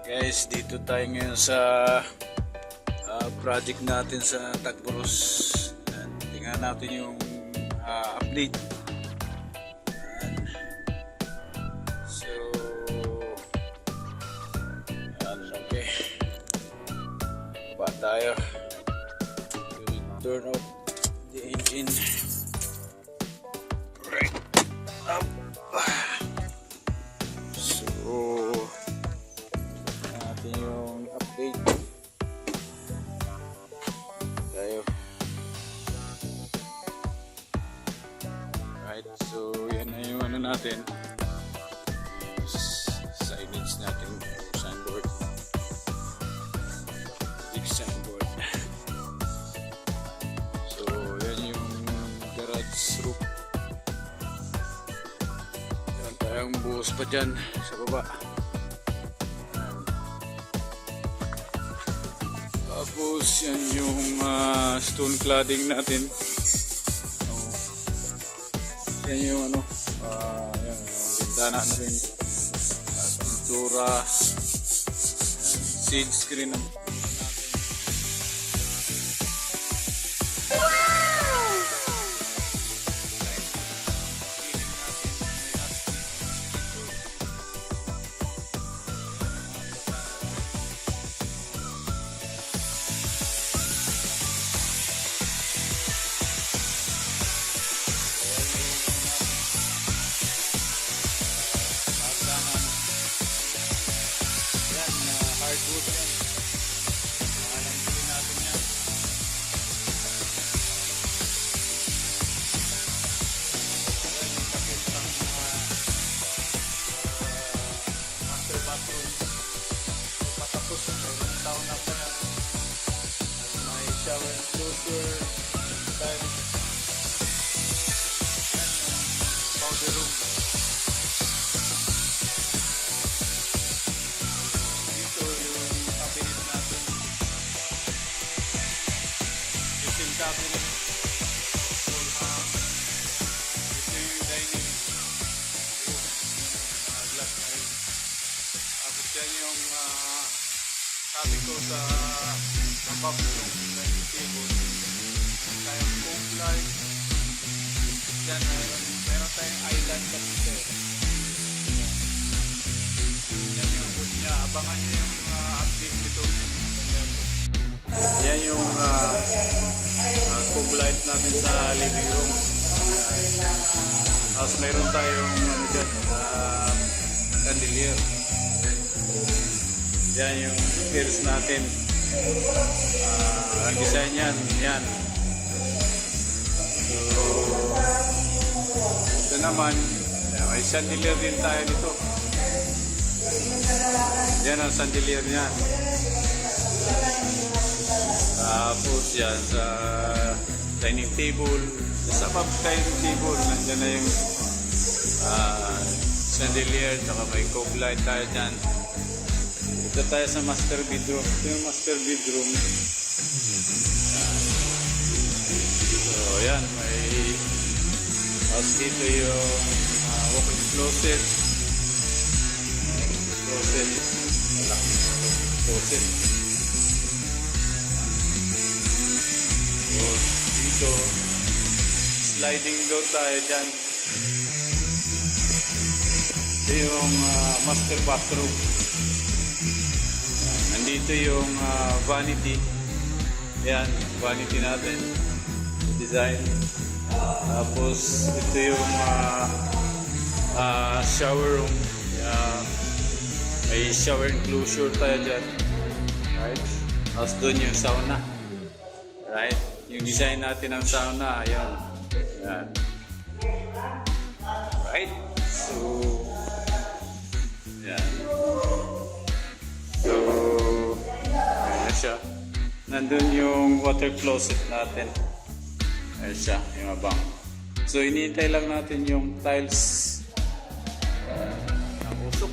Guys, dito tayo ngayon sa project natin sa Tagpuros. Tingnan natin yung update. Ayan. So, okay. Ba tayo. We'll turn off the engine. Right up. So, natin yung update tayo. Right, so yan na yung ano natin, signage natin, signboard, big signboard. So yan yung garage roof. Yan tayong buhos pa dyan sa baba. Tapos yan yung stone cladding natin. Yan yung ano, yan, bintana na rin, pintura, shade screen naman. Hardwood yan. Nalambili natin yan. Yan yung takip ng master bathroom. Patapos na mayroong sauna pa yan. May shower enclosure, tiles. Yan yung powder room. Cabinet, full ham. Ito yung dining room, glass tile. Tapos yan yung sabi ko sa bathroom, dining table. Tayong foam light. Yan, meron tayong island kasi. Yan yung wood niya. Abangan nyo yung update nito. Yan yung foam light natin sa living room. Tapos mayroon tayong dyan, chandelier. Yan yung stairs natin. Ang design yan, yan. So, ito naman, may chandelier din tayo dito. Yan ang chandelier niyan. Tapos yan sa dining table, sa above dining table nandiyan na yung chandelier, saka may cob light tayo dyan. Ito tayo sa master bedroom. Ito yung master bedroom. So yan, may tapos dito yung walk-in closet. Closet. Dito, sliding door tayo dyan. Ito yung master bathroom. Nandito yung vanity. Yan, vanity natin. Design. Tapos, ito yung shower room. May shower enclosure tayo dyan. Right? Tapos doon yung sauna. Right? Yung design natin ng sauna, ayan. Ayan. Right? So, ayan. So, ayan na siya. Nandun yung water closet natin. Ayan siya, yung abang. So, iniintay lang natin yung tiles ng usok.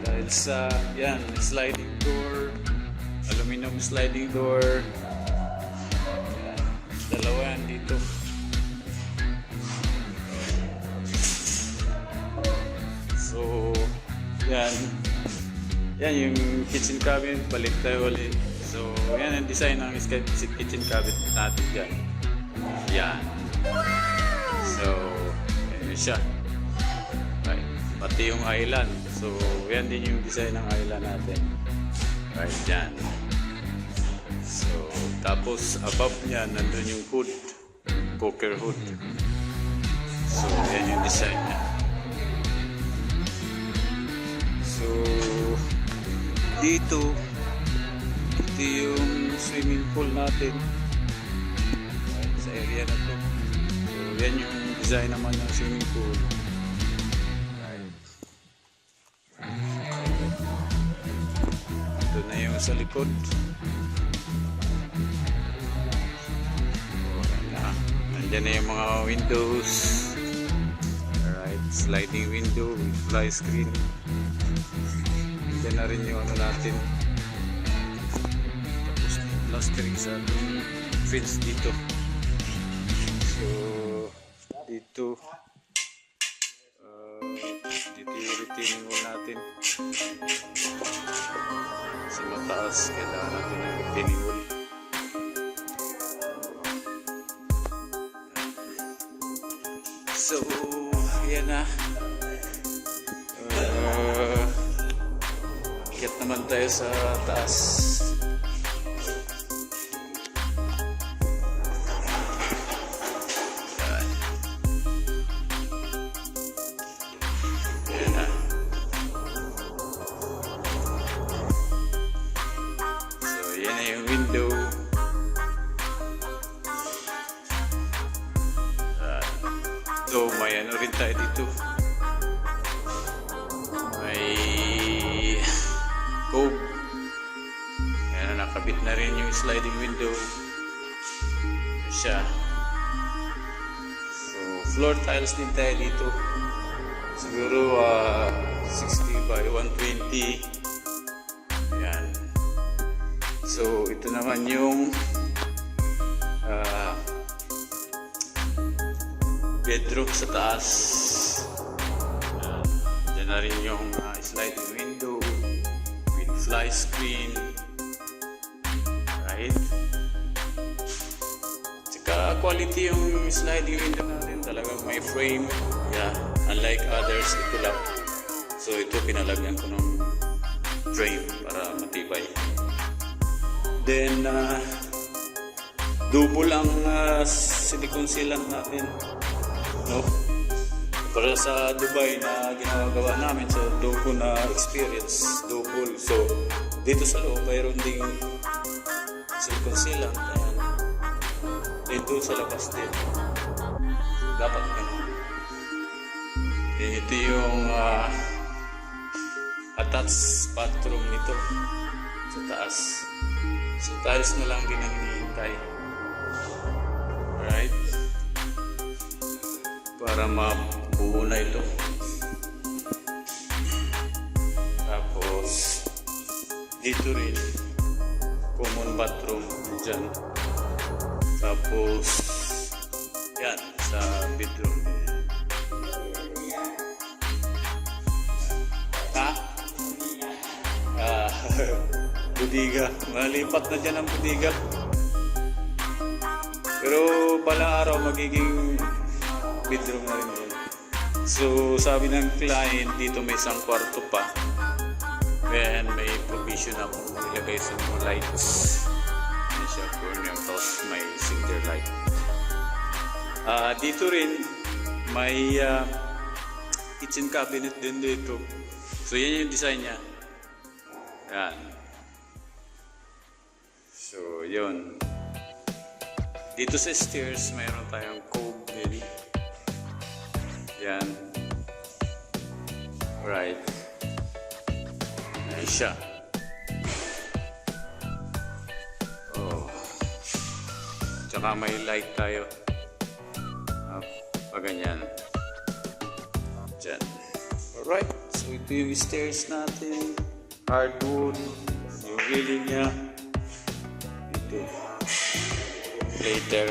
Dahil sa, yan, sliding door, aluminum sliding door. Dalawa yan dito. So, yan. Yan yung kitchen cabinet, balik tayo ulit. So, yan ang design ng kitchen cabinet natin dyan. Yan. So, yan siya. Right. Pati yung island. So, yan din yung design ng island natin. Right, yan. So, tapos above niya, nandun yung hood. Poker hood. So, yan yung design niya. So, dito, ito yung swimming pool natin. Right, sa area na to. So, yan yung design naman ng swimming pool. Right. Ito na yung sa likod. Nandiyan na yung mga windows. Alright, sliding window with fly screen. Nandiyan na rin yung ano natin. Tapos plastering sa ating fence dito. So, dito dito yung retaining wall natin. Sa mataas, kailangan natin ng retaining wall. So, yan na. Ikit naman tayo sa taas. Yan. Yan na. So, yan na yung window. So, may ano rin tayo dito. May cove. Ayan na, nakabit na rin yung sliding window. Ito siya. So, floor tiles din tayo dito. Siguro 60 by 120. Ayan. So, ito naman yung bedroom sa taas. Diyan na rin yung sliding window with fly screen. Right? Tsaka quality yung sliding window natin. Talagang may frame. Yeah. Unlike others, ito lang. So ito pinalagyan ko ng frame para matibay. Then double ang silicone sealant natin. No? Para sa Dubai na ginagawa namin, so double na experience, double. So dito sa loob mayroon ding silicone sealant. Ayan. Dito sa labas din. Dapat ganun. Ito yung attached bathroom nito sa taas. So tiles na lang din ang hinihintay. Alright. Para mabuo na ito. Tapos dito rin common bathroom dyan. Tapos yan sa bedroom. Budiga. Malipat na dyan ang budiga. Pero balang araw magiging bedroom na rin yun. So sabi ng client dito may isang kwarto pa. Then may provision akong ilagay sa mga lights. Yan siya, corner, tapos may single light. Dito rin may kitchen cabinet din dito. So yan yung design niya. Yan. So yun. Dito sa stairs mayroon tayong cove din. Yan. Right. Yan siya. Oh. Tsaka may light tayo. Paganyan. Diyan. Alright. So ito yung stairs natin. Hardwood. Yung railing niya. Ito. Later.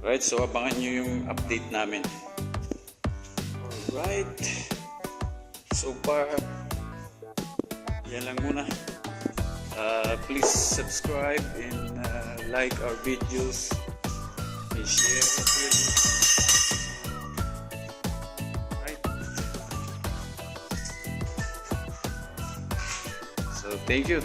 Right. So abangan nyo yung update namin. Alright. So far, yan lang muna. Please subscribe and like our videos and share it with you. Right. So thank you.